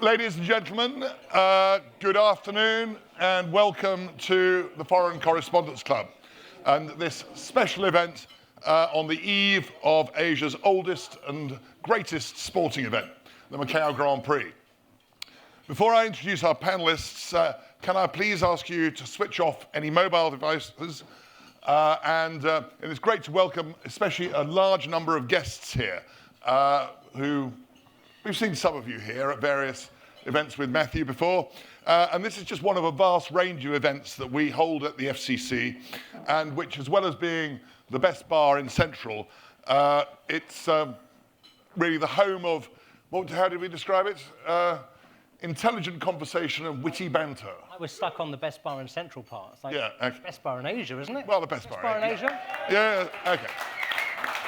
Ladies and gentlemen, good afternoon and welcome to the Foreign Correspondents Club and this special event on the eve of Asia's oldest and greatest sporting event, the Macau Grand Prix. Before I introduce our panelists, can I please ask you to switch off any mobile devices? It is great to welcome especially a large number of guests here who we've seen some of you here at various events with Matthew before. And this is just one of a vast range of events that we hold at the FCC, and which, as well as being the best bar in Central, it's really the home of, how did we describe it? Intelligent conversation and witty banter. I was stuck on the best bar in Central part. It's like best bar in Asia, isn't it? Well, the best bar in Asia. Yeah, okay.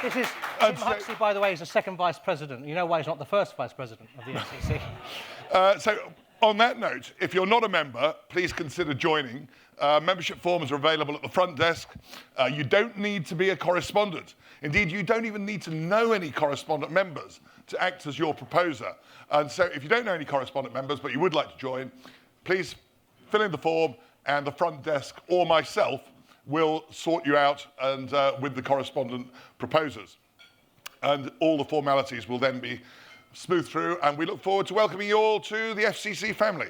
This is, Tim Huxley, by the way, is the second vice president. You know why he's not the first vice president of the FCC. So, on that note, if you're not a member, please consider joining. Membership forms are available at the front desk. You don't need to be a correspondent. Indeed, you don't even need to know any correspondent members to act as your proposer. And so if you don't know any correspondent members, but you would like to join, please fill in the form and the front desk or myself will sort you out and with the correspondent proposers. And all the formalities will then be smoothed through, and we look forward to welcoming you all to the FCC family.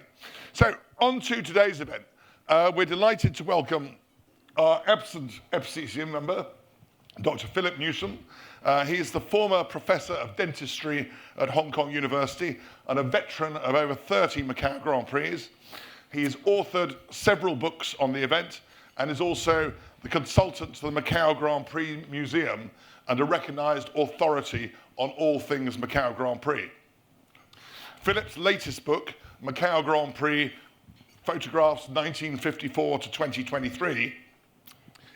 So, on to today's event. We're delighted to welcome our absent FCC member, Dr. Philip Newsome. He is the former professor of dentistry at Hong Kong University and a veteran of over 30 Macau Grand Prix. He has authored several books on the event and is also the consultant to the Macau Grand Prix Museum and a recognised authority on all things Macau Grand Prix. Philip's latest book, Macau Grand Prix, Photographs 1954 to 2023,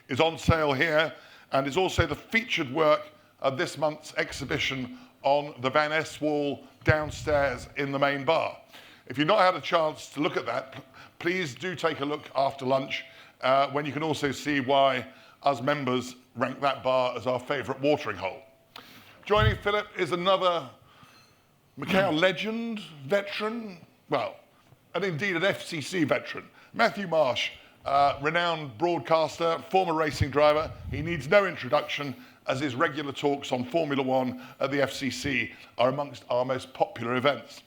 is on sale here and is also the featured work of this month's exhibition on the Van Ness wall downstairs in the main bar. If you've not had a chance to look at that, please do take a look after lunch when you can also see why us members rank that bar as our favourite watering hole. Joining Philip is another Macau legend, veteran, well, and indeed an FCC veteran, Matthew Marsh, renowned broadcaster, former racing driver. He needs no introduction as his regular talks on Formula One at the FCC are amongst our most popular events.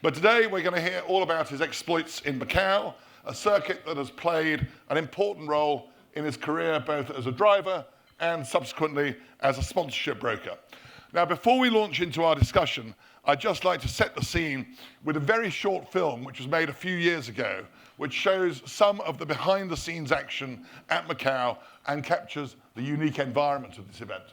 But today we're going to hear all about his exploits in Macau, a circuit that has played an important role in his career both as a driver and subsequently as a sponsorship broker. Now, before we launch into our discussion, I'd just like to set the scene with a very short film which was made a few years ago, which shows some of the behind-the-scenes action at Macau and captures the unique environment of this event.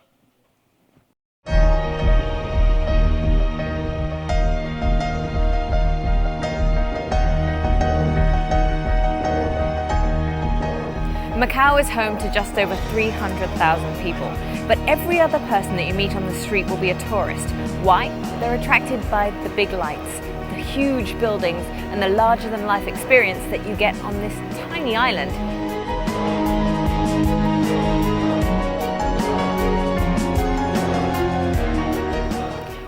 Macau is home to just over 300,000 people, but every other person that you meet on the street will be a tourist. Why? They're attracted by the big lights, the huge buildings, and the larger-than-life experience that you get on this tiny island.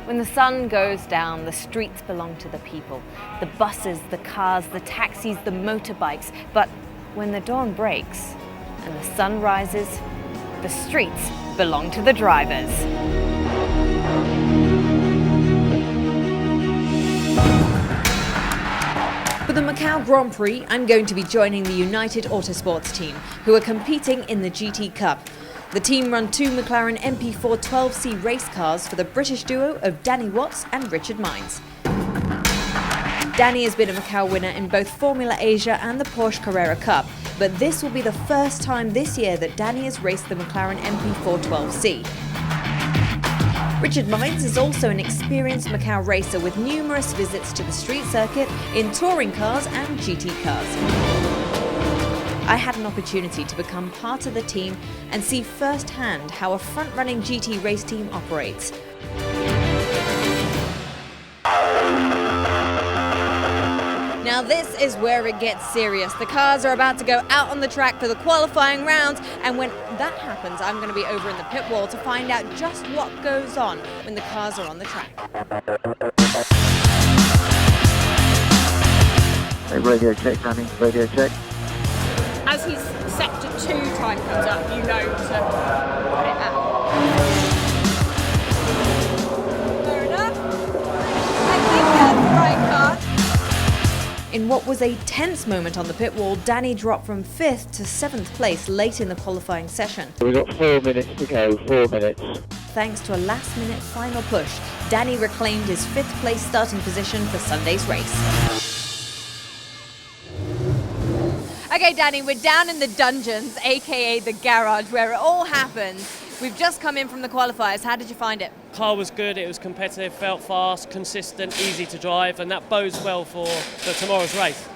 When the sun goes down, the streets belong to the people. The buses, the cars, the taxis, the motorbikes. But when the dawn breaks and the sun rises, the streets belong to the drivers. For the Macau Grand Prix, I'm going to be joining the United Autosports team, who are competing in the GT Cup. The team run two McLaren MP4 12C race cars for the British duo of Danny Watts and Richard Mines. Danny has been a Macau winner in both Formula Asia and the Porsche Carrera Cup, but this will be the first time this year that Danny has raced the McLaren MP4 12C. Richard Mines is also an experienced Macau racer with numerous visits to the street circuit in touring cars and GT cars. I had an opportunity to become part of the team and see firsthand how a front-running GT race team operates. Now this is where it gets serious. The cars are about to go out on the track for the qualifying rounds, and when that happens, I'm going to be over in the pit wall to find out just what goes on when the cars are on the track. radio check, Danny, radio check. As his sector 2 time comes up, you know to put it out. Fair enough. I think that's the right car. In what was a tense moment on the pit wall, Danny dropped from 5th to 7th place late in the qualifying session. We've got 4 minutes to go, 4 minutes. Thanks to a last-minute final push, Danny reclaimed his 5th place starting position for Sunday's race. Okay, Danny, we're down in the dungeons, aka the garage, where it all happens. We've just come in from the qualifiers. How did you find it? Car was good, it was competitive, felt fast, consistent, easy to drive, and that bodes well for tomorrow's race.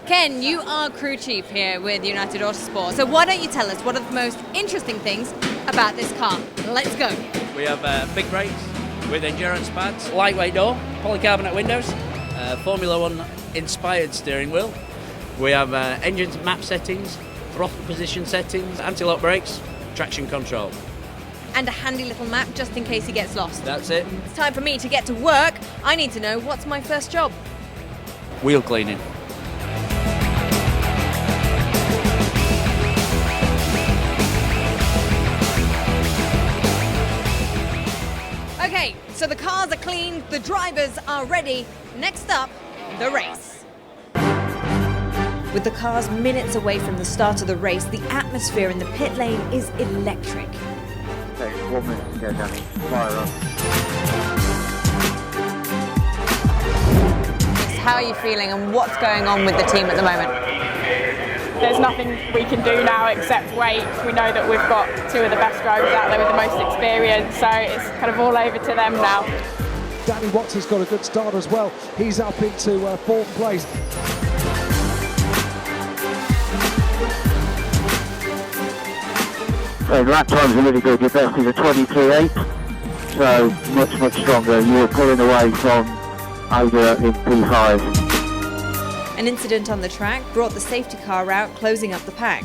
Ken, you are crew chief here with United Autosport, so why don't you tell us what are the most interesting things about this car? Let's go. We have big brakes with endurance pads, lightweight door, polycarbonate windows, Formula One inspired steering wheel. We have engine map settings, throttle position settings, anti-lock brakes, traction control. And a handy little map just in case he gets lost. That's it. It's time for me to get to work. I need to know what's my first job. Wheel cleaning. Okay, so the cars are clean, the drivers are ready. Next up, the race. With the cars minutes away from the start of the race, the atmosphere in the pit lane is electric. Okay, 1 minute to go, Danny. Fire up. How are you feeling and what's going on with the team at the moment? There's nothing we can do now except wait. We know that we've got 2 of the best drivers out there with the most experience, so it's kind of all over to them now. Danny Watson's got a good start as well. He's up into 4th place. So lap times are really good. Your best is a 23.8, so much stronger. You're pulling away from over in P5. An incident on the track brought the safety car out, closing up the pack.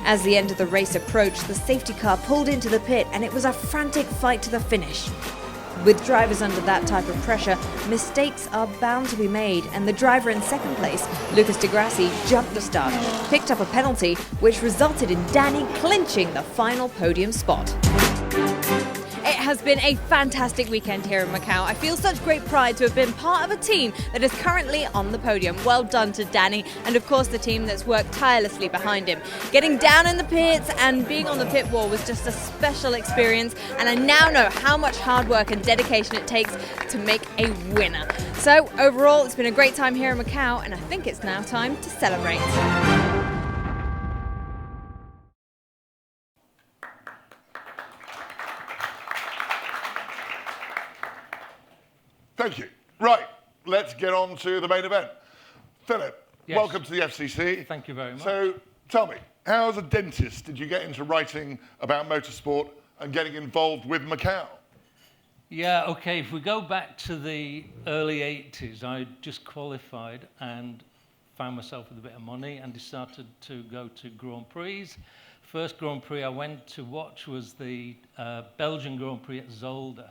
As the end of the race approached, the safety car pulled into the pit and it was a frantic fight to the finish. With drivers under that type of pressure, mistakes are bound to be made, and the driver in 2nd place, Lucas de Grassi, jumped the start, picked up a penalty, which resulted in Danny clinching the final podium spot. It has been a fantastic weekend here in Macau. I feel such great pride to have been part of a team that is currently on the podium. Well done to Danny and of course the team that's worked tirelessly behind him. Getting down in the pits and being on the pit wall was just a special experience, and I now know how much hard work and dedication it takes to make a winner. So overall, it's been a great time here in Macau, and I think it's now time to celebrate. Thank you. Right, let's get on to the main event. Philip, Yes. welcome to the FCC. Thank you very much. So tell me, how as a dentist did you get into writing about motorsport and getting involved with Macau? Yeah, okay, if we go back to the early 80s, I just qualified and found myself with a bit of money and decided to go to Grand Prix. First Grand Prix I went to watch was the Belgian Grand Prix at Zolder,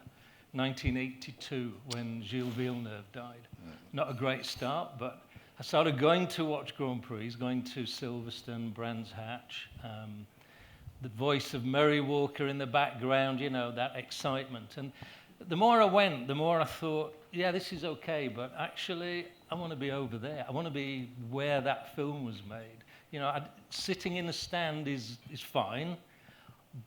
1982, when Gilles Villeneuve died. Not a great start, but I started going to watch Grand Prix, going to Silverstone, Brands Hatch, the voice of Murray Walker in the background, you know, that excitement. And the more I went, the more I thought, yeah, this is okay, but actually I want to be over there. I want to be where that film was made. You know, sitting in the stand is fine,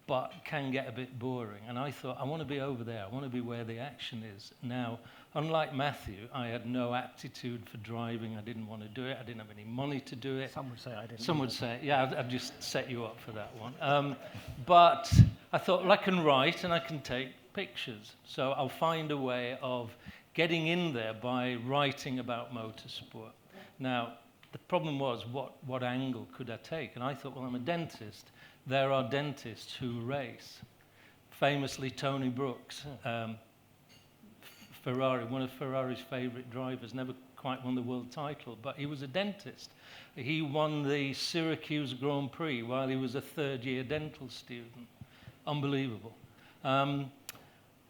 but can get a bit boring. And I thought, I want to be over there. I want to be where the action is. Now, unlike Matthew, I had no aptitude for driving. I didn't want to do it. I didn't have any money to do it. Some would say I didn't. Some would say, yeah, I've just set you up for that one. But I thought, well, I can write and I can take pictures. So I'll find a way of getting in there by writing about motorsport. Now, the problem was, what angle could I take? And I thought, well, I'm a dentist. There are dentists who race. Famously, Tony Brooks, Ferrari, one of Ferrari's favourite drivers, never quite won the world title, but he was a dentist. He won the Syracuse Grand Prix while he was a third-year dental student. Unbelievable. But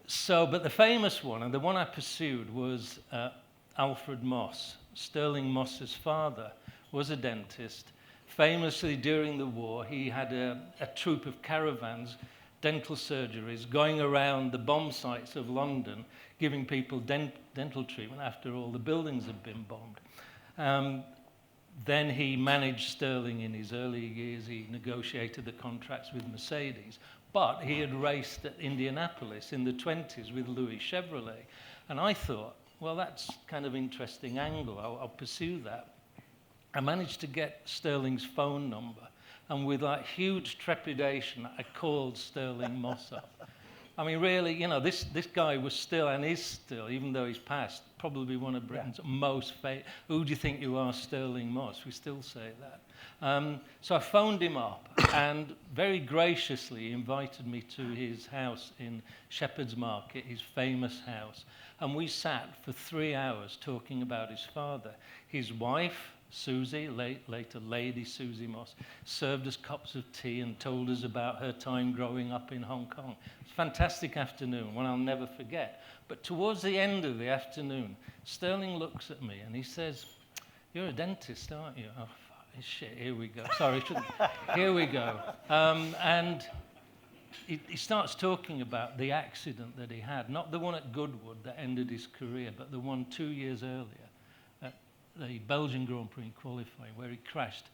the famous one, and the one I pursued, was Alfred Moss. Sterling Moss's father was a dentist. Famously, during the war, he had a troupe of caravans, dental surgeries, going around the bomb sites of London, giving people dental treatment after all the buildings had been bombed. Then he managed Sterling in his early years. He negotiated the contracts with Mercedes. But he had raced at Indianapolis in the 20s with Louis Chevrolet. And I thought, well, that's kind of interesting angle. I'll pursue that. I managed to get Sterling's phone number. And with like huge trepidation, I called Sterling Moss up. I mean, really, you know, this guy was still, and is still, even though he's passed, probably one of Britain's most famous. Who do you think you are, Sterling Moss? We still say that. So I phoned him up, and very graciously invited me to his house in Shepherd's Market, his famous house. And we sat for 3 hours talking about his father. His wife, Susie, later Lady Susie Moss, served us cups of tea and told us about her time growing up in Hong Kong. It was a fantastic afternoon, one I'll never forget. But towards the end of the afternoon, Sterling looks at me and he says, "You're a dentist, aren't you?" Oh, fuck, shit, here we go. Sorry, here we go. And he starts talking about the accident that he had, not the one at Goodwood that ended his career, but the one 2 years earlier. The Belgian Grand Prix qualifying, where he crashed,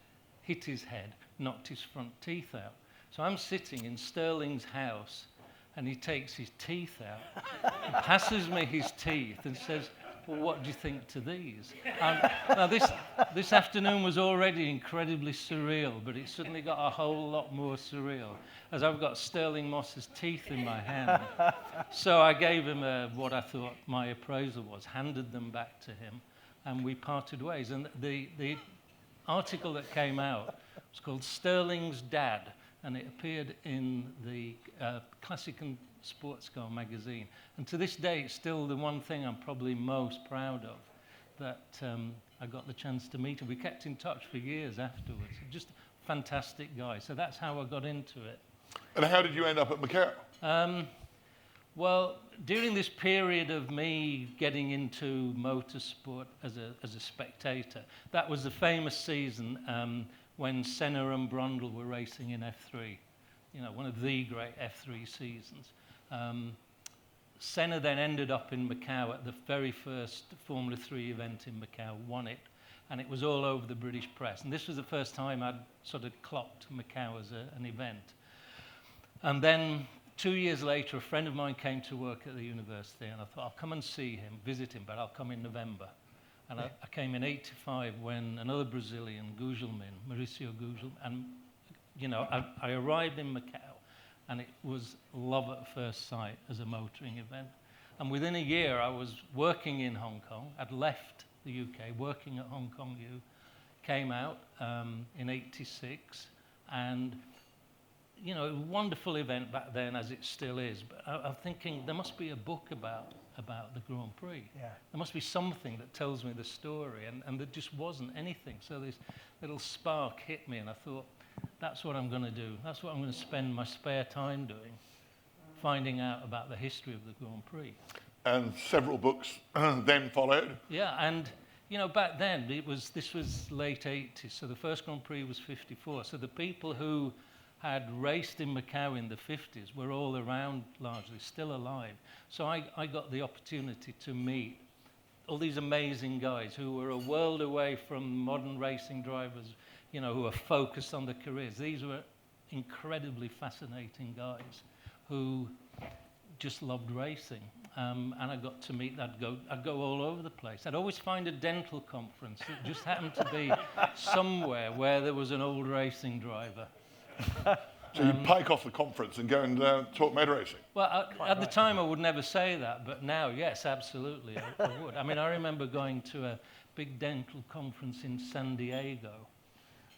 hit his head, knocked his front teeth out. So I'm sitting in Sterling's house, and he takes his teeth out, and passes me his teeth, and says, "Well, what do you think to these?" Now this afternoon was already incredibly surreal, but it suddenly got a whole lot more surreal, as I've got Sterling Moss's teeth in my hand. So I gave him what I thought my appraisal was, handed them back to him, and we parted ways. And the article that came out was called Sterling's Dad, and it appeared in the Classic and Sports Car magazine. And to this day, it's still the one thing I'm probably most proud of, that I got the chance to meet him. We kept in touch for years afterwards. Just a fantastic guy. So that's how I got into it. And how did you end up at Macau? Well, during this period of me getting into motorsport as a spectator, that was the famous season when Senna and Brundle were racing in F3. You know, one of the great F3 seasons. Senna then ended up in Macau at the very first Formula 3 event in Macau, won it, and it was all over the British press. And this was the first time I'd sort of clocked Macau as an event. And then 2 years later, a friend of mine came to work at the university, and I thought, I'll come and see him, visit him, but I'll come in November. And I came in '85 when another Brazilian, Mauricio Gugelmin, and you know, I arrived in Macau, and it was love at first sight as a motoring event. And within a year, I was working in Hong Kong. I'd left the UK, working at Hong Kong U, came out in '86, and you know, a wonderful event back then, as it still is. But I'm thinking there must be a book about the Grand Prix. Yeah. There must be something that tells me the story, and there just wasn't anything. So this little spark hit me, and I thought, that's what I'm going to do. That's what I'm going to spend my spare time doing, finding out about the history of the Grand Prix. And several books then followed. Yeah, and you know, back then this was late '80s, so the first Grand Prix was '54. So the people who had raced in Macau in the 50s were all around, largely still alive. So I got the opportunity to meet all these amazing guys who were a world away from modern racing drivers, you know, who are focused on their careers. These were incredibly fascinating guys who just loved racing. And I got to meet that. I'd go all over the place. I'd always find a dental conference. It just happened to be somewhere where there was an old racing driver. So you'd pike off the conference and go and talk motor racing? Well, at the time I would never say that, but now, yes, absolutely, I would. I mean, I remember going to a big dental conference in San Diego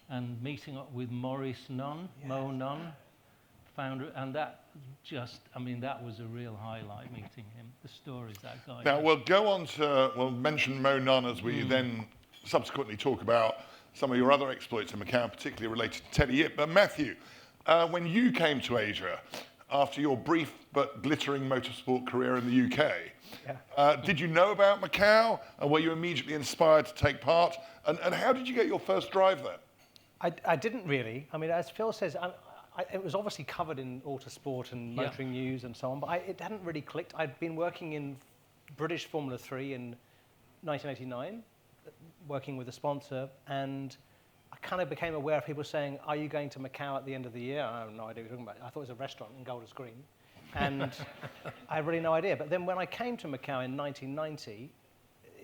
and meeting up with Maurice Nunn, Mo Nunn, founder, and that just, I mean, that was a real highlight, meeting him, the stories that guy Now, had. we'll mention Mo Nunn as we then subsequently talk about some of your other exploits in Macau, particularly related to Teddy Yip. But Matthew, when you came to Asia, after your brief but glittering motorsport career in the UK. Yeah. Did you know about Macau, and were you immediately inspired to take part? And how did you get your first drive there? I didn't really. I mean, as Phil says, it was obviously covered in Autosport and Motoring News and so on, but it hadn't really clicked. I'd been working in British Formula 3 in 1989, working with a sponsor, and I kind of became aware of people saying, "Are you going to Macau at the end of the year?" I have no idea what you're talking about. I thought it was a restaurant in Golders Green, and I had really no idea. But then when I came to Macau in 1990,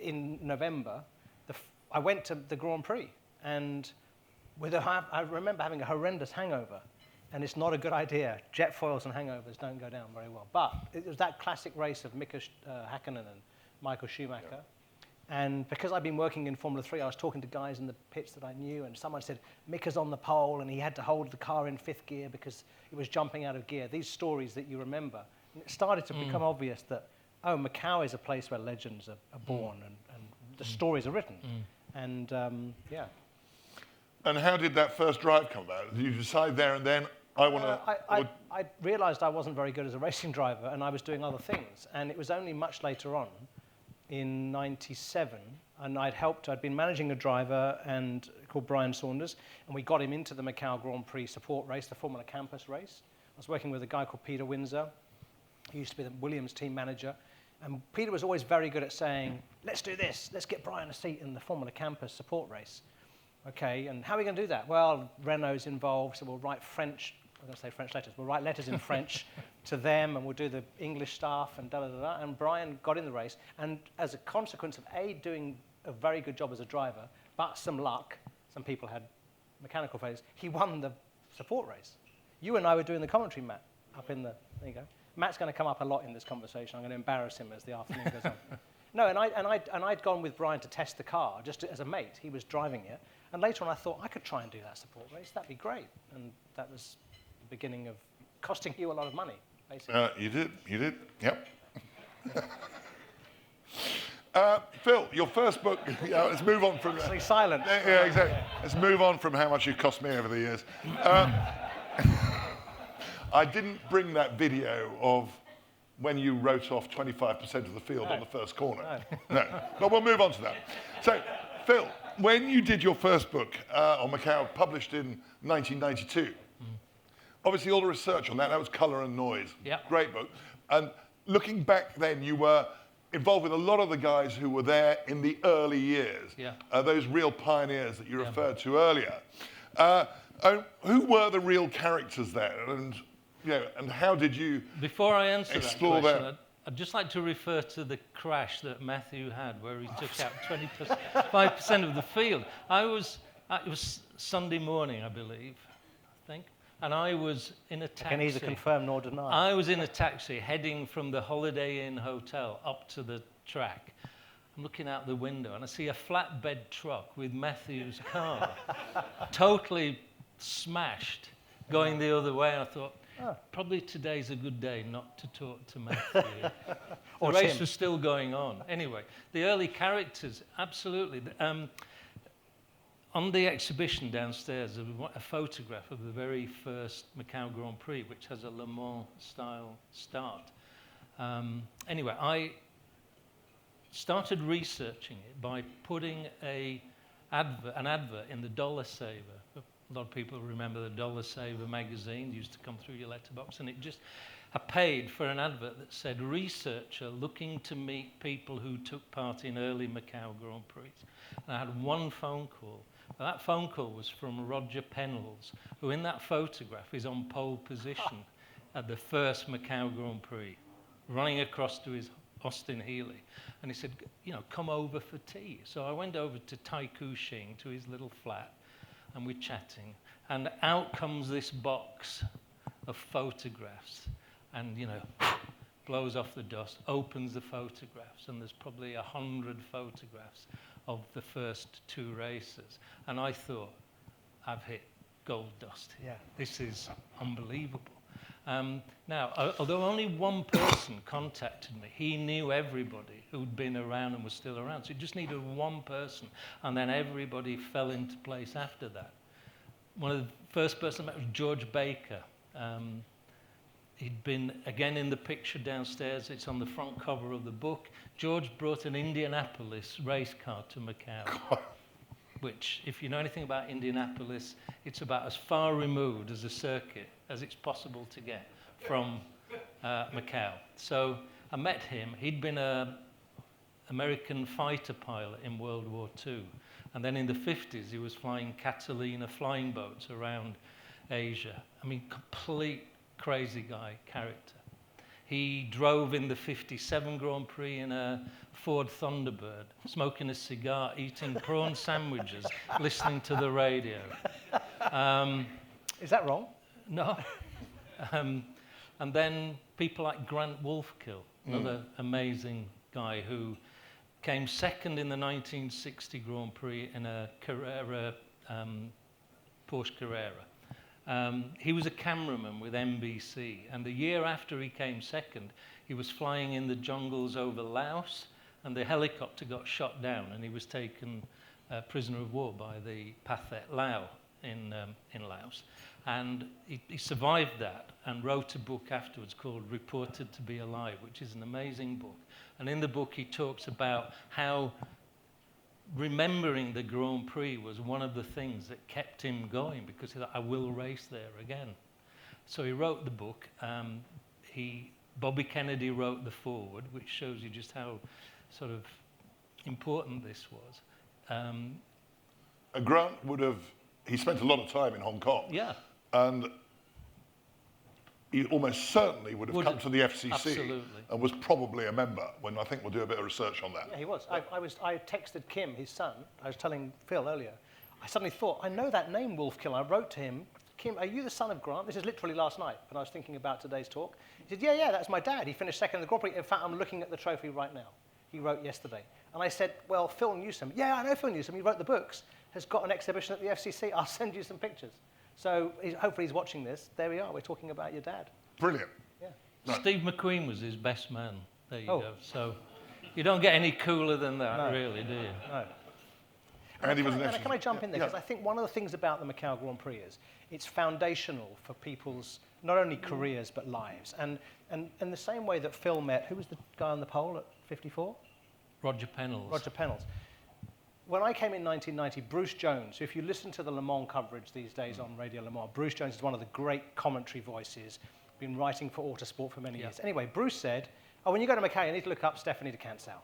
in November, I went to the Grand Prix, and I remember having a horrendous hangover, and it's not a good idea. Jet foils and hangovers don't go down very well. But it was that classic race of Mika Häkkinen and Michael Schumacher. Yeah. And because I'd been working in Formula 3, I was talking to guys in the pits that I knew, and someone said, Mika's on the pole, and he had to hold the car in 5th gear because it was jumping out of gear. These stories that you remember. And it started to become obvious that, oh, Macau is a place where legends are born and the stories are written. And, yeah. And how did that first drive come about? Did you decide there and then, I want to... I realised I wasn't very good as a racing driver, and I was doing other things. And it was only much later on, in 97, and I'd been managing a driver called Brian Saunders, and we got him into the Macau Grand Prix support race, the Formula Campus race. I was working with a guy called Peter Windsor. He used to be the Williams team manager. And Peter was always very good at saying, let's do this, let's get Brian a seat in the Formula Campus support race. Okay, and how are we going to do that? Well, Renault's involved, so we'll write French, I'm going to say French letters, we'll write letters in French to them, and we'll do the English stuff, and da-da-da-da. And Brian got in the race, and as a consequence of doing a very good job as a driver, but some luck, some people had mechanical failures, he won the support race. You and I were doing the commentary, Matt, up in the, there you go. Matt's going to come up a lot in this conversation. I'm going to embarrass him as the afternoon goes on. No, and I'd gone with Brian to test the car, just as a mate. He was driving it. And later on, I thought, I could try and do that support race. That'd be great. And that was the beginning of costing you a lot of money, basically. You did, yep. Phil, your first book, let's move on from... Actually silent. Yeah, exactly. Let's move on from how much you've cost me over the years. I didn't bring that video of when you wrote off 25% of the field on the first corner. No. But we'll move on to that. So, Phil, when you did your first book on Macau, published in 1992, obviously all the research on that was Colour and Noise. Yep. Great book. And looking back then, you were involved with a lot of the guys who were there in the early years, those real pioneers that you referred to earlier. Who were the real characters there? And how did you Before I answer explore that question, I'd just like to refer to the crash that Matthew had, where he took out 25% of the field. It was Sunday morning, I believe, and I was in a taxi. I can neither confirm nor deny. I was in a taxi heading from the Holiday Inn Hotel up to the track. I'm looking out the window, and I see a flatbed truck with Matthew's car, totally smashed, going the other way. I thought, probably today's a good day not to talk to Matthew. The race was still going on. Anyway, the early characters, absolutely. On the exhibition downstairs, there was a photograph of the very first Macau Grand Prix, which has a Le Mans-style start. Anyway, I started researching it by putting an advert in the Dollar Saver. A lot of people remember the Dollar Saver magazine. It used to come through your letterbox, and I paid for an advert that said, researcher looking to meet people who took part in early Macau Grand Prix. And I had one phone call. That phone call was from Roger Pennells, who in that photograph is on pole position at the first Macau Grand Prix, running across to his Austin Healey. And he said, come over for tea. So I went over to Tai Kuching, to his little flat, and we're chatting. And out comes this box of photographs, and, blows off the dust, opens the photographs, and there's probably 100 photographs of the first two races. And I thought, I've hit gold dust here. This is unbelievable. Now, although only one person contacted me, he knew everybody who'd been around and was still around. So he just needed one person, and then everybody fell into place after that. One of the first person I met was George Baker. he'd been, again, in the picture downstairs. It's on the front cover of the book. George brought an Indianapolis race car to Macau, which, if you know anything about Indianapolis, it's about as far removed as a circuit as it's possible to get from Macau. So I met him. He'd been an American fighter pilot in World War II. And then in the 50s, he was flying Catalina flying boats around Asia. I mean, complete crazy guy character. He drove in the 57 Grand Prix in a Ford Thunderbird, smoking a cigar, eating prawn sandwiches, listening to the radio. Is that wrong? No. And then people like Grant Wolfkill, another amazing guy who came second in the 1960 Grand Prix in a Carrera, Porsche Carrera. He was a cameraman with NBC, and the year after he came second, he was flying in the jungles over Laos, and the helicopter got shot down, and he was taken prisoner of war by the Pathet Lao in Laos. And he survived that and wrote a book afterwards called Reported to Be Alive, which is an amazing book. And in the book, he talks about how remembering the Grand Prix was one of the things that kept him going, because he thought, I will race there again. So he wrote the book. Bobby Kennedy wrote the foreword, which shows you just how sort of important this was. Grant he spent a lot of time in Hong Kong. Yeah. And he almost certainly would have come to the FCC. Absolutely. And was probably a member, when I think we'll do a bit of research on that. Yeah, he was. I texted Kim, his son. I was telling Phil earlier. I suddenly thought, I know that name, Wolfkill. I wrote to him, Kim, are you the son of Grant? This is literally last night, when I was thinking about today's talk. He said, yeah, that's my dad. He finished second in the Grand Prix. In fact, I'm looking at the trophy right now. He wrote yesterday. And I said, well, Phil Newsome. Yeah, I know Phil Newsome. He wrote the books. Has got an exhibition at the FCC. I'll send you some pictures. So hopefully he's watching this. There we are. We're talking about your dad. Brilliant. Yeah. Right. Steve McQueen was his best man. There you go. So you don't get any cooler than that, really, do you? No. And can I jump in there? Because I think one of the things about the Macau Grand Prix is it's foundational for people's not only careers but lives. And in the same way that Phil met, who was the guy on the pole at 54? Roger Pennells. Roger Pennells. When I came in 1990, Bruce Jones, if you listen to the Le Mans coverage these days on Radio Le Mans, Bruce Jones is one of the great commentary voices, been writing for Autosport for many years. Anyway, Bruce said, when you go to Macau, you need to look up Stephanie de Cancel.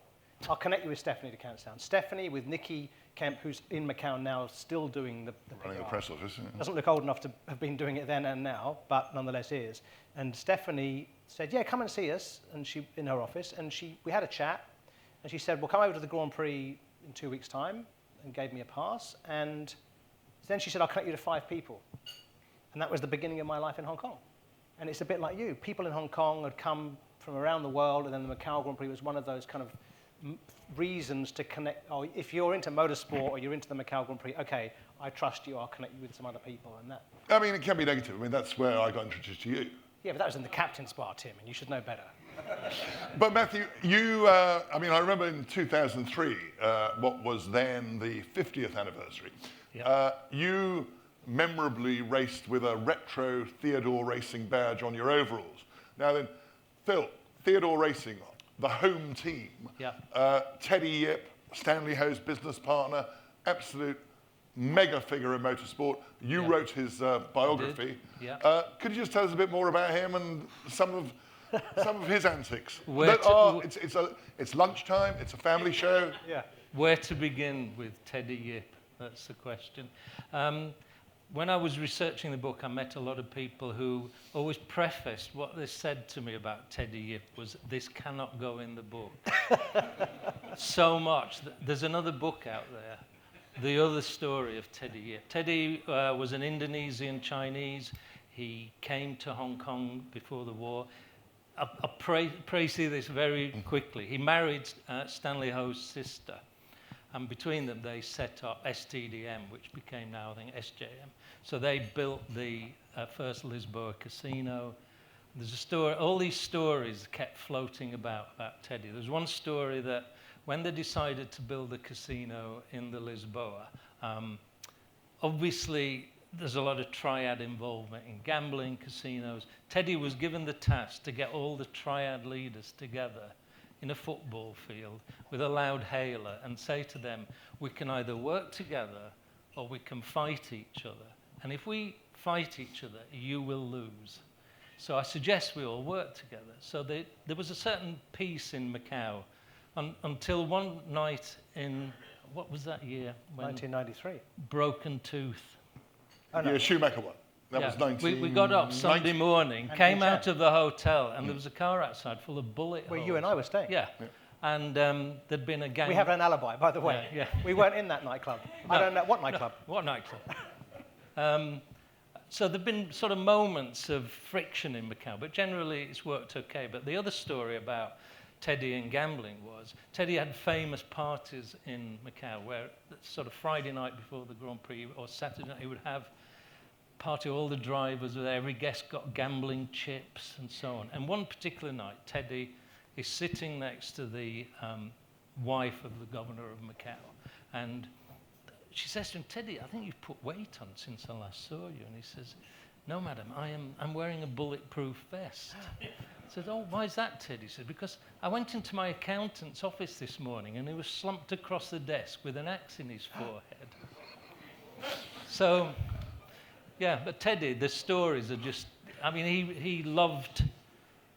I'll connect you with Stephanie de Cancel. Stephanie with Nikki Kemp, who's in Macau now, still doing the running the press office. Yeah. Doesn't look old enough to have been doing it then and now, but nonetheless is. And Stephanie said, yeah, come and see us, and she in her office, and we had a chat, and she said, well, come over to the Grand Prix in 2 weeks' time, and gave me a pass. And then she said, I'll connect you to 5 people. And that was the beginning of my life in Hong Kong. And it's a bit like you. People in Hong Kong had come from around the world, and then the Macau Grand Prix was one of those kind of reasons to connect. Oh, if you're into motorsport or you're into the Macau Grand Prix, okay, I trust you, I'll connect you with some other people. And that. I mean, it can be negative. I mean, that's where I got introduced to you. Yeah, but that was in the captain's bar, Tim, and you should know better. But Matthew, you, I remember in 2003, what was then the 50th anniversary, you memorably raced with a retro Theodore Racing badge on your overalls. Now then, Phil, Theodore Racing, the home team, Teddy Yip, Stanley Ho's business partner, absolute mega figure in motorsport. You wrote his biography. Could you just tell us a bit more about him and some of his antics? It's lunchtime, it's a family show. Where to begin with Teddy Yip? That's the question. When I was researching the book, I met a lot of people who always prefaced what they said to me about Teddy Yip was, this cannot go in the book. So much. There's another book out there, The Other Story of Teddy Yip. Teddy was an Indonesian Chinese. He came to Hong Kong before the war. I'll praise this very quickly. He married Stanley Ho's sister. And between them, they set up STDM, which became now, I think, SJM. So they built the first Lisboa casino. There's a story, all these stories kept floating about Teddy. There's one story that when they decided to build a casino in the Lisboa, obviously there's a lot of triad involvement in gambling, casinos. Teddy was given the task to get all the triad leaders together in a football field with a loud hailer and say to them, we can either work together or we can fight each other. And if we fight each other, you will lose. So I suggest we all work together. So there was a certain peace in Macau until one night in, what was that year? 1993. Broken Tooth. Oh, no. Yeah, Schumacher one. That was 19... We got up Sunday morning, came out of the hotel, and there was a car outside full of bullet holes. Where you and I were staying. Yeah. And there'd been a gang... We have an alibi, by the way. Yeah. We weren't in that nightclub. No, I don't know. What nightclub? No, what nightclub? So there've been sort of moments of friction in Macau, but generally it's worked okay. But the other story about Teddy and gambling was, Teddy had famous parties in Macau where sort of Friday night before the Grand Prix or Saturday night he would have party, all the drivers were there, every guest got gambling chips and so on. And one particular night, Teddy is sitting next to the wife of the governor of Macau. And she says to him, Teddy, I think you've put weight on since I last saw you. And he says, no, madam, I'm wearing a bulletproof vest. I said, oh, why is that, Teddy? He said, because I went into my accountant's office this morning and he was slumped across the desk with an axe in his forehead. So, yeah, but Teddy, the stories are just, I mean, he loved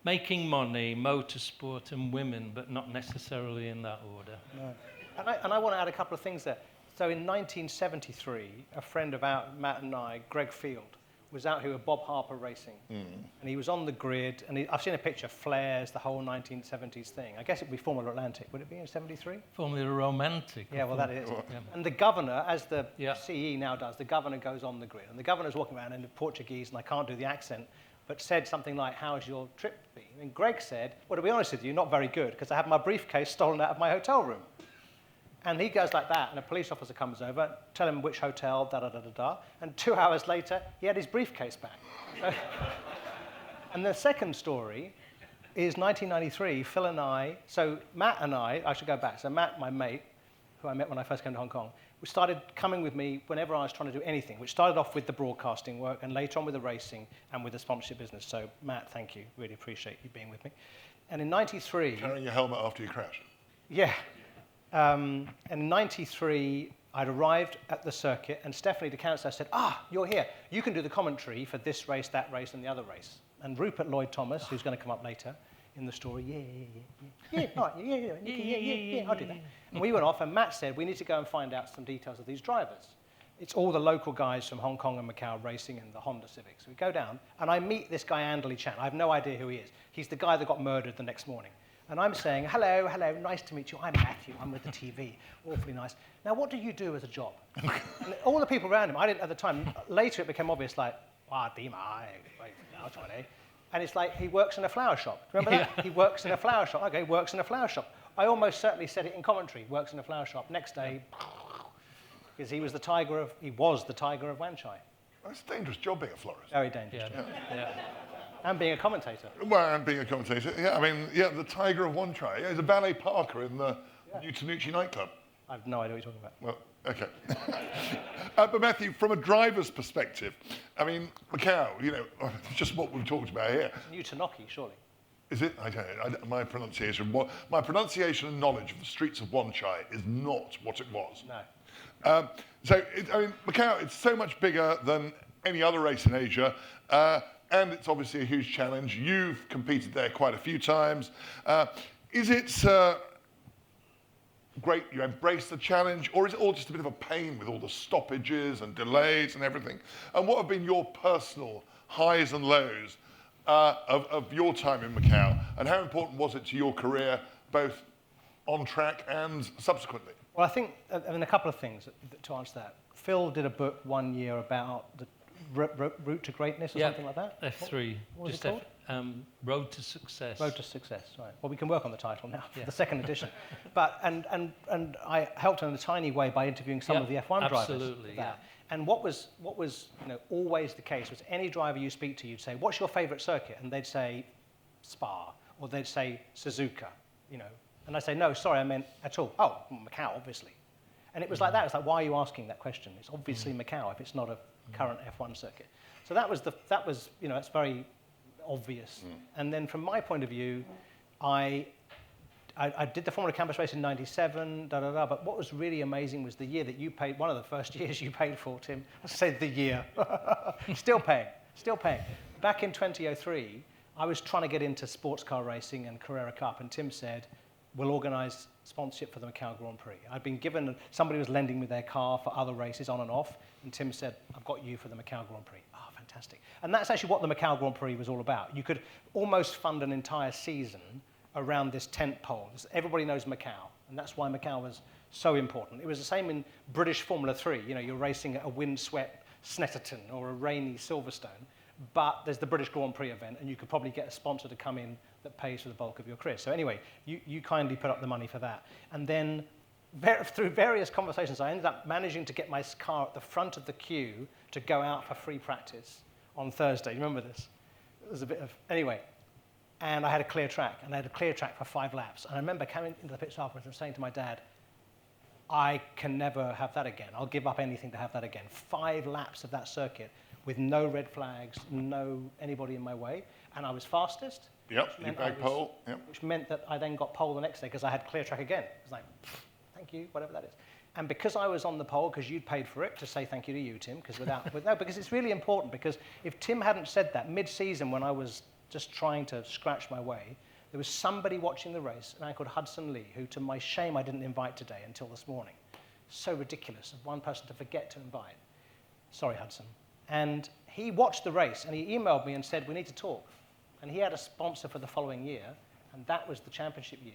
making money, motorsport and women, but not necessarily in that order. No. And I want to add a couple of things there. So in 1973, a friend of Matt and I, Greg Field, was out here with Bob Harper Racing. And he was on the grid, and I've seen a picture, flares, the whole 1970s thing. I guess it would be Formula Atlantic. Would it be in 73? Formula Romantic. Yeah, well, that is. Yeah. And the governor, as the CE now does, the governor goes on the grid. And the governor's walking around in Portuguese, and I can't do the accent, but said something like, how's your trip been? And Greg said, well, to be honest with you, not very good, because I had my briefcase stolen out of my hotel room. And he goes like that, and a police officer comes over, tell him which hotel, da-da-da-da-da, and 2 hours later, he had his briefcase back. And the second story is 1993, Phil and I, so Matt and I should go back, so Matt, my mate, who I met when I first came to Hong Kong, we started coming with me whenever I was trying to do anything, which started off with the broadcasting work, and later on with the racing, and with the sponsorship business. So Matt, thank you, really appreciate you being with me. And in 93... Carrying your helmet after you crashed. Yeah. And in 93, I'd arrived at the circuit, and Stephanie, the counsellor, said, you're here. You can do the commentary for this race, that race, and the other race. And Rupert Lloyd-Thomas, who's going to come up later in the story, I'll do that. And we went off, and Matt said, we need to go and find out some details of these drivers. It's all the local guys from Hong Kong and Macau racing and the Honda Civics. So we go down, and I meet this guy, Andley Chan. I have no idea who he is. He's the guy that got murdered the next morning. And I'm saying, hello, nice to meet you. I'm Matthew, I'm with the TV. Awfully nice. Now, what do you do as a job? And all the people around him, I didn't at the time. Later, it became obvious, like, and it's like, he works in a flower shop. Remember that? He works in a flower shop. Okay, works in a flower shop. I almost certainly said it in commentary, works in a flower shop. Next day, because he was the tiger of Wan Chai. That's a dangerous job being a florist. Very dangerous. Yeah. And being a commentator. Well, and being a commentator, yeah. I mean, yeah, the Tiger of Wan Chai. Yeah, he's a ballet parker in the New Tanucci nightclub. I have no idea what you're talking about. Well, okay. But Matthew, from a driver's perspective, I mean, Macau, you know, just what we've talked about here. New Tanuki, surely. Is it? I don't know. My pronunciation and knowledge of the streets of Wan Chai is not what it was. No. I mean, Macau, it's so much bigger than any other race in Asia. And it's obviously a huge challenge. You've competed there quite a few times. Is it great you embrace the challenge, or is it all just a bit of a pain with all the stoppages and delays and everything? And what have been your personal highs and lows of your time in Macau? And how important was it to your career, both on track and subsequently? Well, I think, a couple of things to answer that. Phil did a book 1 year about the Route to Greatness or something like that? F3. What was it called? Road to Success. Road to Success, right. Well, we can work on the title now for the second edition. But and I helped in a tiny way by interviewing some of the F1 drivers. Absolutely, yeah. And what was always the case was any driver you speak to, you'd say, what's your favourite circuit? And they'd say Spa, or they'd say Suzuka, And I say, no, sorry, I meant at all. Oh, Macau, obviously. And it was like that. It's like, why are you asking that question? It's obviously Macau if it's not a current F1 circuit. So that was, you know, it's very obvious. And then from my point of view, I did the Formula Campus race in '97, but what was really amazing was the year that you paid, one of the first years you paid for, Tim. I said the year. Still paying. Back in 2003, I was trying to get into sports car racing and Carrera Cup, and Tim said, we'll organise sponsorship for the Macau Grand Prix. I'd been given, somebody was lending me their car for other races on and off, and Tim said, I've got you for the Macau Grand Prix. Oh, fantastic. And that's actually what the Macau Grand Prix was all about. You could almost fund an entire season around this tent pole. Everybody knows Macau, and that's why Macau was so important. It was the same in British Formula 3. You know, you're racing at a windswept Snetterton or a rainy Silverstone, but there's the British Grand Prix event, and you could probably get a sponsor to come in that pays for the bulk of your career. So anyway, you kindly put up the money for that. And then through various conversations, I ended up managing to get my car at the front of the queue to go out for free practice on Thursday. You remember this? It was a bit of, anyway. And I had a clear track, and I had a clear track for 5 laps. And I remember coming into the pits afterwards and saying to my dad, I can never have that again. I'll give up anything to have that again. 5 laps of that circuit with no red flags, no anybody in my way, and I was fastest. Yep, you bagged pole. Yep. Which meant that I then got pole the next day because I had clear track again. It was like, thank you, whatever that is. And because I was on the pole, because you'd paid for it, to say thank you to you, Tim, because because it's really important, because if Tim hadn't said that mid-season when I was just trying to scratch my way, there was somebody watching the race, a man called Hudson Lee, who, to my shame, I didn't invite today until this morning. So ridiculous of one person to forget to invite. Sorry, Hudson. And he watched the race, and he emailed me and said, we need to talk. And he had a sponsor for the following year, and that was the championship year,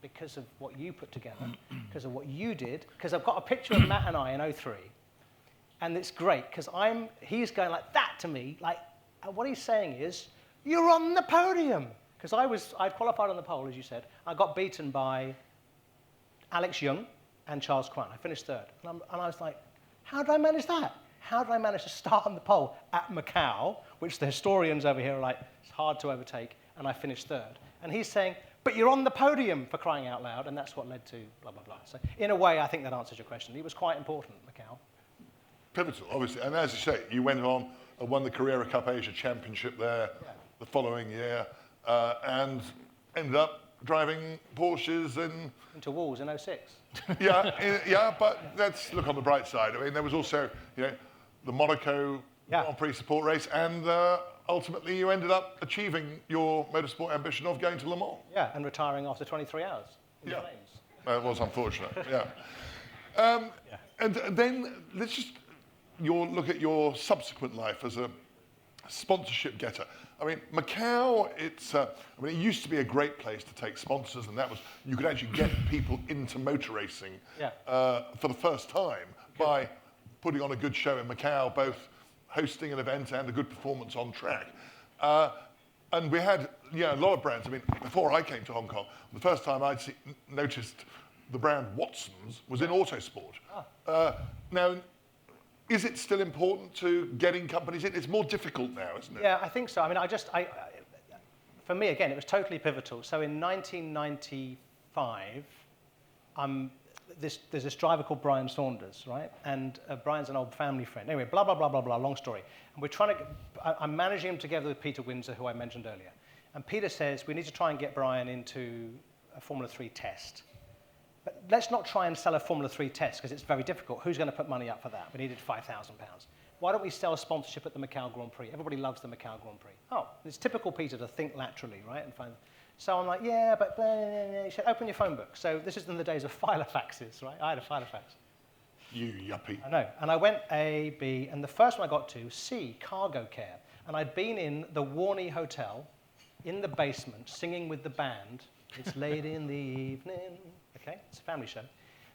because of what you put together, because of what you did, because I've got a picture of Matt and I in '03, and it's great, because he's going like that to me, like, and what he's saying is, you're on the podium. Because I'd qualified on the pole, as you said. I got beaten by Alex Young and Charles Kwan. I finished 3rd. And I was like, how did I manage that? How did I manage to start on the pole at Macau, which the historians over here are like, it's hard to overtake, and I finished 3rd. And he's saying, but you're on the podium, for crying out loud, and that's what led to blah, blah, blah. So in a way, I think that answers your question. It was quite important, Macau. Pivotal, obviously. And as you say, you went on and won the Carrera Cup Asia Championship there the following year, and ended up driving Porsches into walls in '06. yeah, but let's look on the bright side. I mean, there was also, you know, the Monaco Grand Prix support race, and ultimately you ended up achieving your motorsport ambition of going to Le Mans. Yeah, and retiring after 23 hours in the flames. It was unfortunate, And then let's just look at your subsequent life as a sponsorship getter. I mean, Macau, it used to be a great place to take sponsors, and that was, you could actually get people into motor racing for the first time by putting on a good show in Macau, both hosting an event and a good performance on track. And we had, a lot of brands. I mean, before I came to Hong Kong, the first time I'd noticed the brand Watson's was in Autosport. Now, is it still important to getting companies in? It's more difficult now, isn't it? Yeah, I think so. I mean, for me, again, it was totally pivotal. So in 1995, there's this driver called Brian Saunders, right? And Brian's an old family friend. Anyway, blah, blah, blah, blah, blah, long story. And I'm managing him together with Peter Windsor, who I mentioned earlier. And Peter says, we need to try and get Brian into a Formula 3 test. But let's not try and sell a Formula 3 test, because it's very difficult. Who's going to put money up for that? We needed £5,000. Why don't we sell sponsorship at the Macau Grand Prix? Everybody loves the Macau Grand Prix. Oh, it's typical Peter to think laterally, right? So I'm like, yeah, but you should open your phone book. So this is in the days of filofaxes, right? I had a filofax. You yuppie. I know. And I went A, B, and the first one I got to, C, Cargo Care. And I'd been in the Warney Hotel in the basement singing with the band. It's late in the evening. Okay, it's a family show.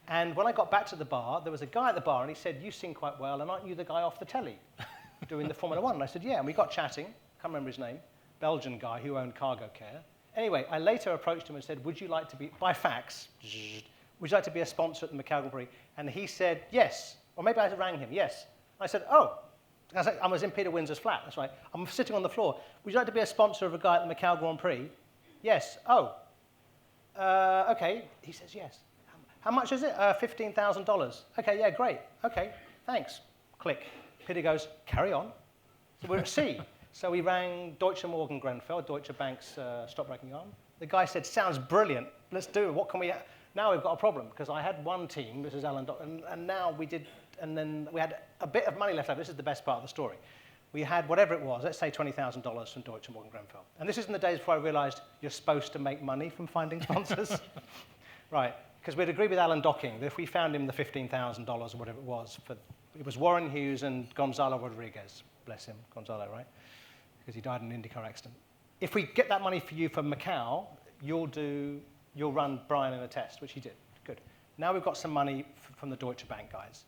And when I got back to the bar, there was a guy at the bar, and he said, you sing quite well, and aren't you the guy off the telly doing the Formula One? And I said, yeah, and we got chatting. Can't remember his name. Belgian guy who owned Cargo Care. Anyway, I later approached him and said, would you like to be, by fax, would you like to be a sponsor at the Macau Grand Prix? And he said, yes. Or maybe I rang him, yes. I said, oh. I was in Peter Windsor's flat, that's right. I'm sitting on the floor. Would you like to be a sponsor of a guy at the Macau Grand Prix? Yes. Oh. Okay. He says, yes. How much is it? $15,000. Okay, yeah, great. Okay, thanks. Click. Peter goes, carry on. So we're at C. So we rang Deutsche Morgen Grenfell, Deutsche Bank's stockbroking arm. The guy said, sounds brilliant. Let's do it. What can we... Now we've got a problem, because I had one team, this is Alan and now we did... And then we had a bit of money left over. This is the best part of the story. We had whatever it was, let's say $20,000 from Deutsche Morgen Grenfell. And this is in the days before I realized you're supposed to make money from finding sponsors. Right, because we'd agreed with Alan Docking that if we found him the $15,000 or whatever it was, it was Warren Hughes and Gonzalo Rodriguez, bless him, Gonzalo, right? Because he died in an IndyCar accident. If we get that money for you from Macau, you'll run Brian in a test, which he did. Good. Now we've got some money from the Deutsche Bank guys.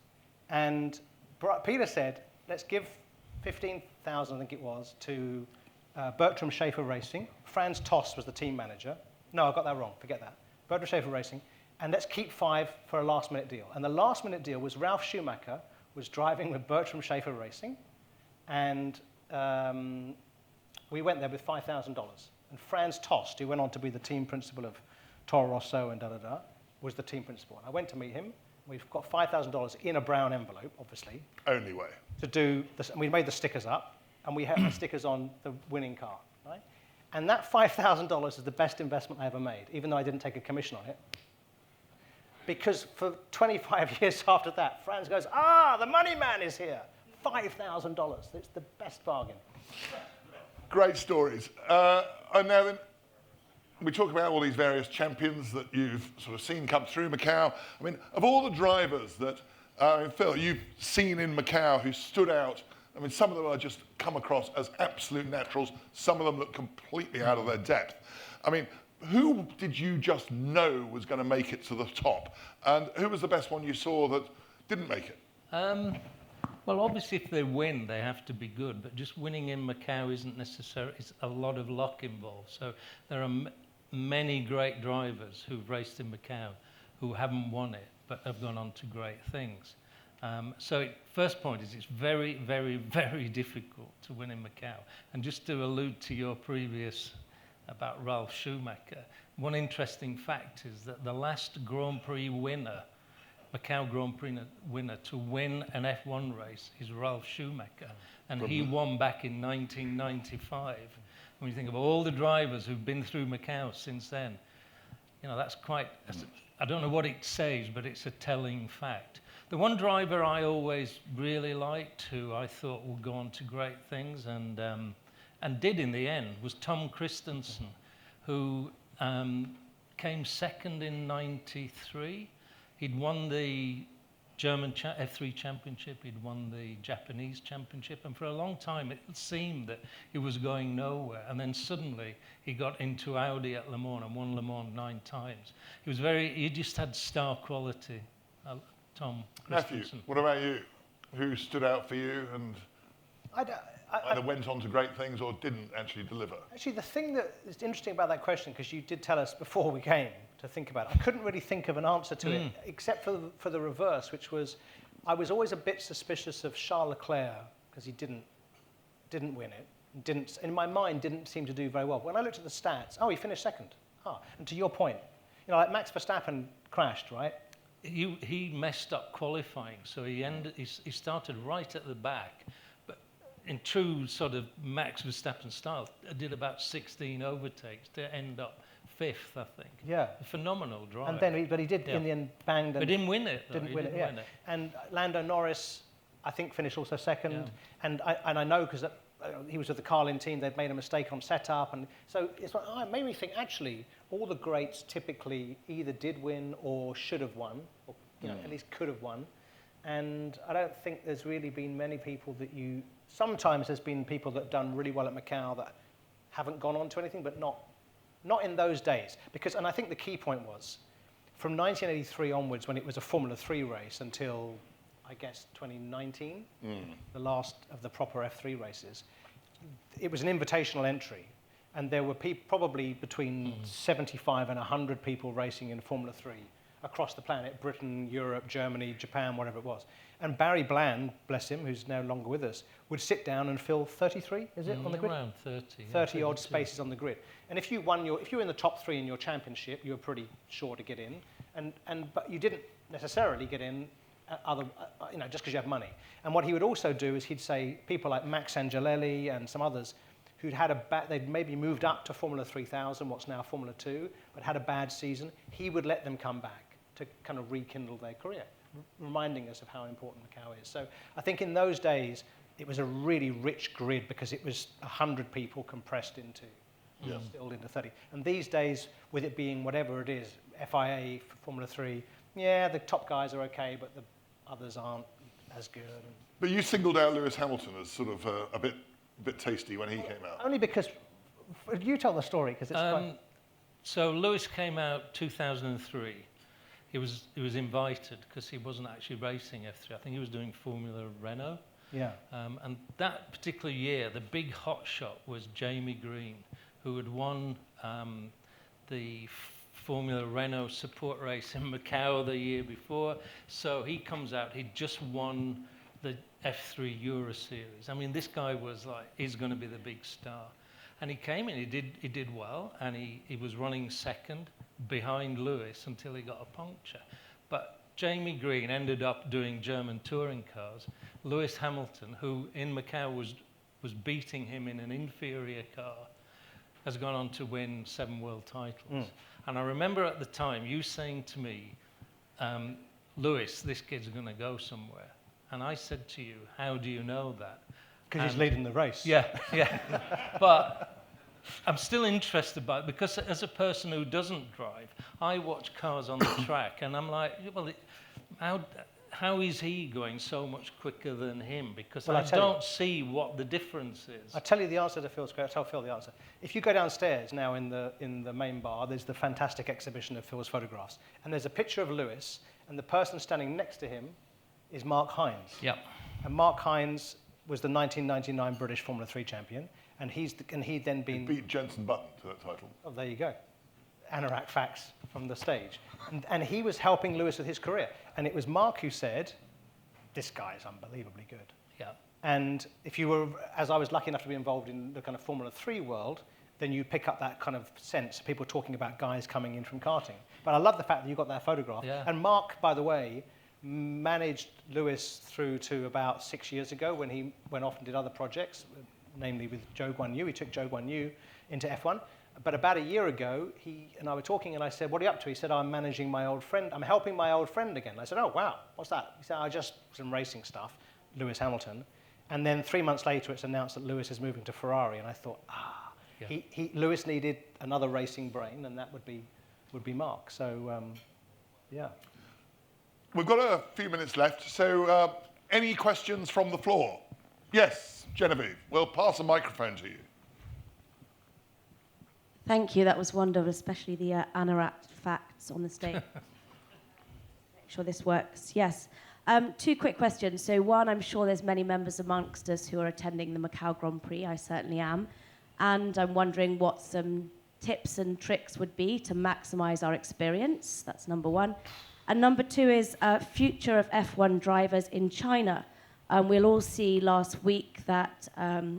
And Peter said, let's give 15,000, I think it was, to Bertram Schaefer Racing. Franz Tost was the team manager. No, I got that wrong. Forget that. Bertram Schaefer Racing. And let's keep 5 for a last-minute deal. And the last-minute deal was Ralf Schumacher was driving with Bertram Schaefer Racing. And we went there with $5,000. And Franz Tost, who went on to be the team principal of Toro Rosso and da-da-da, was the team principal. And I went to meet him. We've got $5,000 in a brown envelope, obviously. Only way. To do this, and we made the stickers up, and we had the stickers on the winning car, right? And that $5,000 is the best investment I ever made, even though I didn't take a commission on it. Because for 25 years after that, Franz goes, the money man is here. $5,000. It's the best bargain. Great stories. And now then, we talk about all these various champions that you've sort of seen come through Macau. I mean, of all the drivers that, Phil, you've seen in Macau who stood out, I mean, some of them are just come across as absolute naturals. Some of them look completely out of their depth. I mean, who did you just know was going to make it to the top? And who was the best one you saw that didn't make it? Well, obviously, if they win, they have to be good. But just winning in Macau isn't necessary. It's a lot of luck involved. So there are many great drivers who've raced in Macau who haven't won it, but have gone on to great things. First point is it's very, very, very difficult to win in Macau. And just to allude to your previous about Ralf Schumacher, one interesting fact is that the last Grand Prix winner, Macau Grand Prix winner, to win an F1 race is Ralf Schumacher. And he won back in 1995. When you think of all the drivers who've been through Macau since then, you know, that's quite, I don't know what it says, but it's a telling fact. The one driver I always really liked, who I thought would go on to great things and did in the end, was Tom Christensen, who came second in '93. He'd won the German F3 championship, he'd won the Japanese championship, and for a long time it seemed that he was going nowhere. And then suddenly he got into Audi at Le Mans and won Le Mans 9 times. He just had star quality, Tom Christensen. Matthew, what about you? Who stood out for you and either went on to great things or didn't actually deliver? Actually, the thing that is interesting about that question, because you did tell us before we came to think about it, I couldn't really think of an answer to it, except for the reverse, which was, I was always a bit suspicious of Charles Leclerc, because he didn't win it. In my mind, didn't seem to do very well. When I looked at the stats, he finished second. And to your point, you know, like Max Verstappen crashed, right? He messed up qualifying, so he started right at the back, but in true sort of Max Verstappen style, did about 16 overtakes to end up 5th, I think. Yeah. A phenomenal drive. And then, but he did in the end banged. But didn't win it. Didn't win it. And Lando Norris, I think, finished also second. Yeah. And I know because he was with the Carlin team, they'd made a mistake on setup, and so it's like, it made me think. Actually, all the greats typically either did win or should have won, or at least could have won. And I don't think there's really been many people that you. Sometimes there's been people that have done really well at Macau that haven't gone on to anything, but not in those days. And I think the key point was, from 1983 onwards, when it was a Formula 3 race, until, I guess, 2019, the last of the proper F3 races, it was an invitational entry. And there were probably between 75 and 100 people racing in Formula 3 across the planet, Britain, Europe, Germany, Japan, whatever it was. And Barry Bland, bless him, who's no longer with us, would sit down and fill 33, is it, on the grid? Around 30. 30 odd spaces on the grid. And if you were in the top 3 in your championship, you were pretty sure to get in. But you didn't necessarily get in just because you have money. And what he would also do is he'd say people like Max Angelelli and some others who'd they'd maybe moved up to Formula 3000, what's now Formula 2, but had a bad season, he would let them come back to kind of rekindle their career, reminding us of how important Macau is. So I think in those days, it was a really rich grid because it was 100 people compressed into, distilled into 30. And these days, with it being whatever it is, FIA, Formula 3, yeah, the top guys are okay, but the others aren't as good. But you singled out Lewis Hamilton as sort of a bit tasty when he came out. Only because, you tell the story, because it's quite... So Lewis came out 2003. He was invited because he wasn't actually racing F3. I think he was doing Formula Renault. Yeah. And that particular year, the big hotshot was Jamie Green, who had won the Formula Renault support race in Macau the year before. So he comes out, he'd just won the F3 Euro Series. I mean, this guy was like, he's going to be the big star. And he came in, he did well, and he was running second behind Lewis until he got a puncture. But Jamie Green ended up doing German touring cars. Lewis Hamilton, who in Macau was beating him in an inferior car, has gone on to win 7 world titles. And I remember at the time you saying to me, Lewis, this kid's going to go somewhere. And I said to you, how do you know that? Because he's leading the race. Yeah. But I'm still interested by it because as a person who doesn't drive, I watch cars on the track and I'm like, well, how is he going so much quicker than him? Because I don't see what the difference is. I'll tell you the answer to Phil's question. I'll tell Phil the answer. If you go downstairs now in the main bar, there's the fantastic exhibition of Phil's photographs. And there's a picture of Lewis, and the person standing next to him is Mark Hines. Yep. And Mark Hines was the 1999 British Formula 3 champion, and he'd then been... He beat Jenson Button to that title. Oh, there you go. Anorak facts from the stage. And he was helping Lewis with his career. And it was Mark who said, this guy is unbelievably good. Yeah. And if you were, as I was lucky enough to be involved in the kind of Formula 3 world, then you pick up that kind of sense, people talking about guys coming in from karting. But I love the fact that you got that photograph. Yeah. And Mark, by the way, managed Lewis through to about 6 years ago when he went off and did other projects, namely with Zhou Guanyu. He took Zhou Guanyu into F1. But about a year ago, he and I were talking, and I said, what are you up to? He said, I'm managing my old friend. I'm helping my old friend again. I said, oh, wow, what's that? He said, I just some racing stuff, Lewis Hamilton. And then 3 months later, it's announced that Lewis is moving to Ferrari. And I thought, Lewis needed another racing brain, and that would be Mark. So, yeah. We've got a few minutes left, so any questions from the floor? Yes, Genevieve, we'll pass a microphone to you. Thank you, that was wonderful, especially the Anorak facts on the stage. Make sure this works. Yes. 2 quick questions. So one, I'm sure there's many members amongst us who are attending the Macau Grand Prix. I certainly am. And I'm wondering what some tips and tricks would be to maximize our experience. That's number 1. And number 2 is future of F1 drivers in China. We'll all see last week that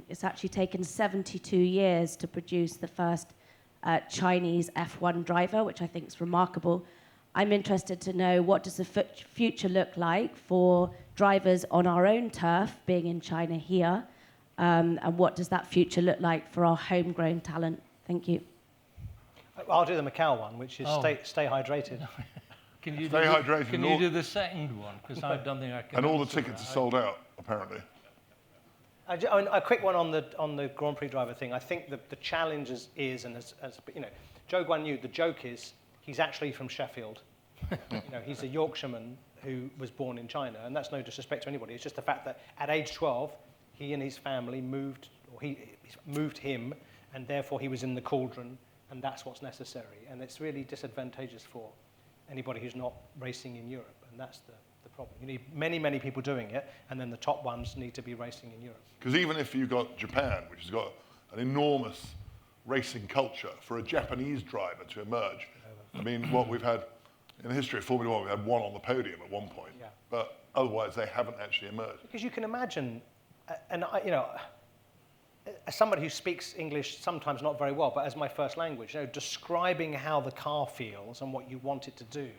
it's actually taken 72 years to produce the first Chinese F1 driver, which I think is remarkable. I'm interested to know, what does the future look like for drivers on our own turf, being in China here, and what does that future look like for our homegrown talent? Thank you. I'll do the Macau one, which is stay hydrated. Can you Stay hydrated. Can you do the second one? Because I don't think I can. And all the tickets are sold out, apparently. A quick one on the Grand Prix driver thing. I think the challenge is and as you know, Zhou Guanyu, the joke is he's actually from Sheffield. He's a Yorkshireman who was born in China, and that's no disrespect to anybody. It's just the fact that at age 12, he and his family moved, or he moved him, and therefore he was in the cauldron, and that's what's necessary. And it's really disadvantageous for anybody who's not racing in Europe, and that's the problem. You need many, many people doing it, and then the top ones need to be racing in Europe. Because even if you've got Japan, which has got an enormous racing culture, for a Japanese driver to emerge, I mean, what we've had in the history of Formula One, we had one on the podium at one point, but otherwise they haven't actually emerged. Because you can imagine, and as somebody who speaks English sometimes not very well, but as my first language, describing how the car feels and what you want it to do,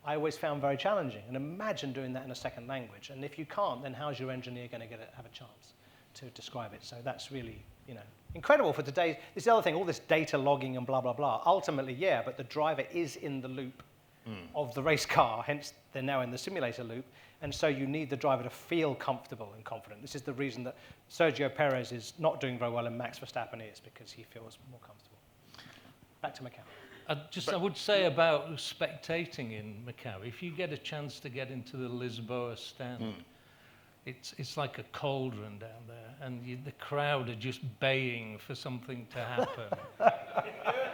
I always found very challenging. And imagine doing that in a second language. And if you can't, then how's your engineer going to have a chance to describe it? So that's really, incredible for today. This is the other thing, all this data logging and blah, blah, blah. Ultimately, yeah, but the driver is in the loop of the race car, hence they're now in the simulator loop. And so you need the driver to feel comfortable and confident. This is the reason that Sergio Perez is not doing very well and Max Verstappen is, because he feels more comfortable. Back to Macau. I would say about spectating in Macau, if you get a chance to get into the Lisboa stand, it's like a cauldron down there, and the crowd are just baying for something to happen.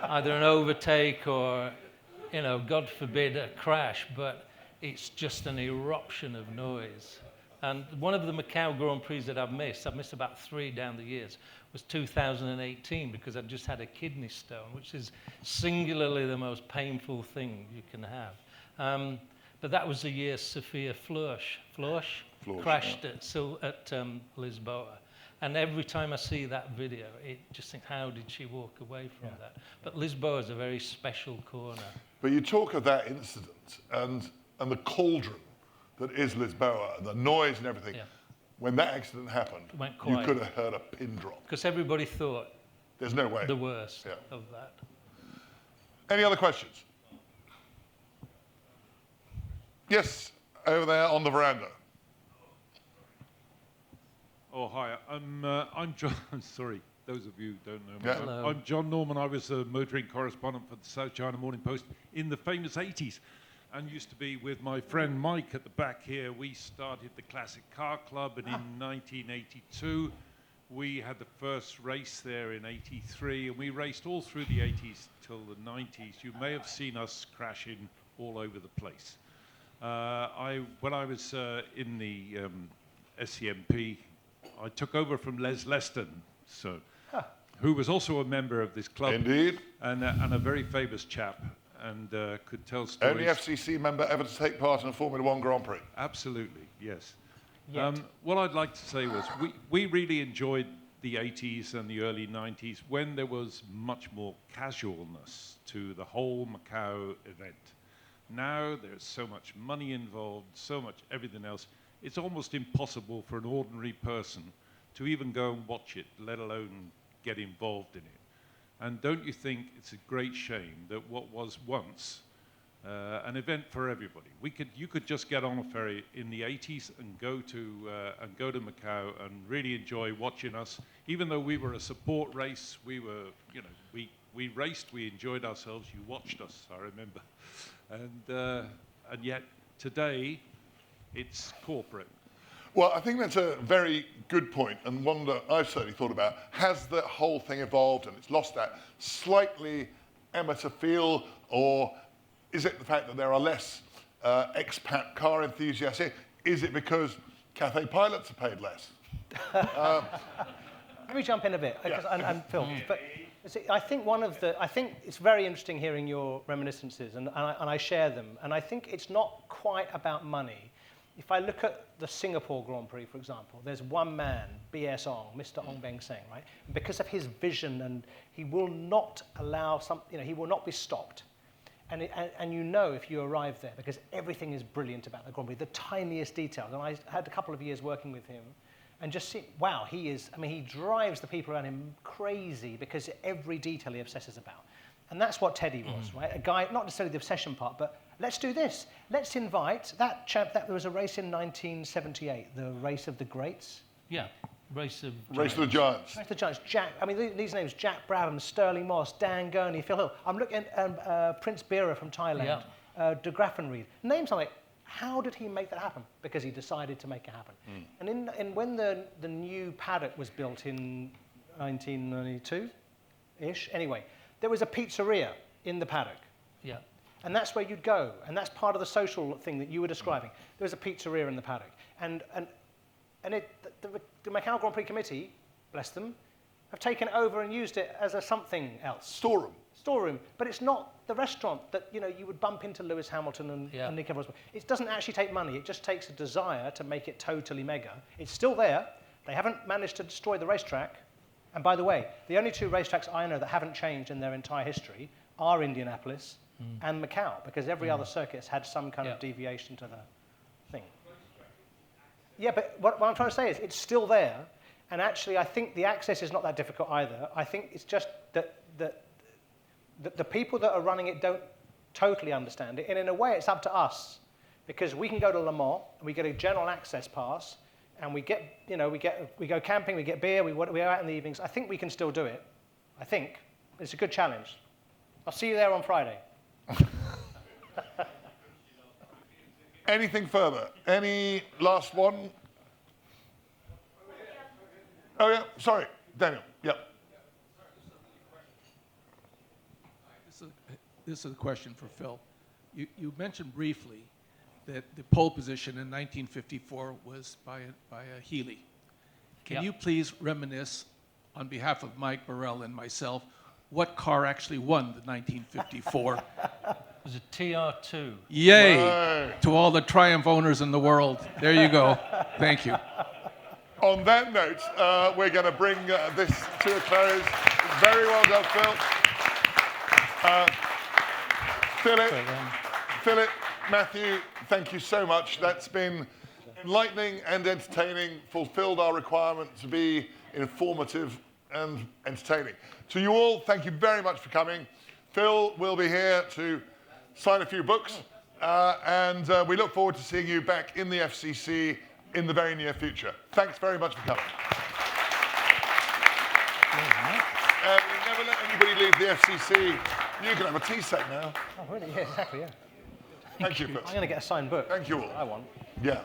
Either an overtake or, God forbid, a crash, but it's just an eruption of noise. And one of the Macau Grand Prix that I've missed about 3 down the years, was 2018, because I'd just had a kidney stone, which is singularly the most painful thing you can have. But that was the year Sophia Flörsch crashed at Lisboa. And every time I see that video, it just think, how did she walk away from that? But Lisboa is a very special corner. But you talk of that incident and the cauldron that is Lisboa, and the noise and everything. Yeah. When that accident happened, you could have heard a pin drop. Because everybody thought there's no way the worst of that. Any other questions? Yes, over there on the veranda. Oh, hi. I'm John. Sorry, those of you who don't know me. Yeah. Hello. I'm John Norman. I was a motoring correspondent for the South China Morning Post in the famous 80s, and used to be with my friend Mike at the back here. We started the Classic Car Club, and in 1982, we had the first race there in 83, and we raced all through the 80s till the 90s. You may have seen us crashing all over the place. When I was in the SCMP, I took over from Les Leston, who was also a member of this club. Indeed. And a very famous chap, and could tell stories. Only FCC member ever to take part in a Formula One Grand Prix. Absolutely, yes. What I'd like to say was we really enjoyed the 80s and the early 90s when there was much more casualness to the whole Macau event. Now there's so much money involved, so much everything else. It's almost impossible for an ordinary person to even go and watch it, let alone get involved in it. And don't you think it's a great shame that what was once an event for everybody? You could just get on a ferry in the 80s and go to Macau and really enjoy watching us. Even though we were a support race, we raced, we enjoyed ourselves. You watched us, I remember, and yet today it's corporate. Well, I think that's a very good point, and one that I've certainly thought about. Has the whole thing evolved and it's lost that slightly amateur feel, or is it the fact that there are less expat car enthusiasts here? Is it because Cathay pilots are paid less? Let me jump in a bit, and Phil. But see, I think it's very interesting hearing your reminiscences, and I share them. And I think it's not quite about money. If I look at the Singapore Grand Prix, for example, there's one man, B.S. Ong, Mr. Ong Beng Seng, right? Because of his vision, and he will not allow he will not be stopped. And if you arrive there, because everything is brilliant about the Grand Prix, the tiniest details. And I had a couple of years working with him, and just see, wow, he drives the people around him crazy because every detail he obsesses about. And that's what Teddy was, right? A guy, not necessarily the obsession part, but let's do this. Let's invite that chap. There was a race in 1978, the Race of the Greats. Yeah, Race of the Giants. Race of the Giants. Jack. I mean, these names: Jack Brabham, Sterling Moss, Dan Gurney, Phil Hill. I'm looking at Prince Bira from Thailand, De Graffenried. Names I'm like, how did he make that happen? Because he decided to make it happen. And when the new paddock was built in 1992-ish, anyway, there was a pizzeria in the paddock. Yeah. And that's where you'd go. And that's part of the social thing that you were describing. There was a pizzeria in the paddock. And the Macau Grand Prix Committee, bless them, have taken it over and used it as a something else. Storeroom. But it's not the restaurant that you would bump into Lewis Hamilton and Nick Evans. It doesn't actually take money. It just takes a desire to make it totally mega. It's still there. They haven't managed to destroy the racetrack. And by the way, the only 2 racetracks I know that haven't changed in their entire history are Indianapolis and Macau, because every other circuit has had some kind of deviation to the thing. Yeah, but what I'm trying to say is it's still there, and actually I think the access is not that difficult either. I think it's just that the people that are running it don't totally understand it, and in a way it's up to us, because we can go to Le Mans, and we get a general access pass, and we go camping, we get beer, we go out in the evenings. I think we can still do it. I think. It's a good challenge. I'll see you there on Friday. Anything further? Any last one? Oh, yeah, sorry, Daniel, yeah. This is a question for Phil. You mentioned briefly that the pole position in 1954 was by a Healy. Can you please reminisce, on behalf of Mike Burrell and myself, what car actually won the 1954? It was a TR2. Yay! Right. To all the Triumph owners in the world. There you go. Thank you. On that note, we're going to bring this to a close. Very well done, Phil. Philip, Matthew, thank you so much. That's been enlightening and entertaining, fulfilled our requirement to be informative and entertaining. To you all, thank you very much for coming. Phil will be here to sign a few books, and we look forward to seeing you back in the FCC in the very near future. Thanks very much for coming. We never let anybody leave the FCC. You can have a tea set now. Oh, really? Yeah, exactly, yeah. Thank you, Phil. I'm going to get a signed book. Thank you all. I want. Yeah.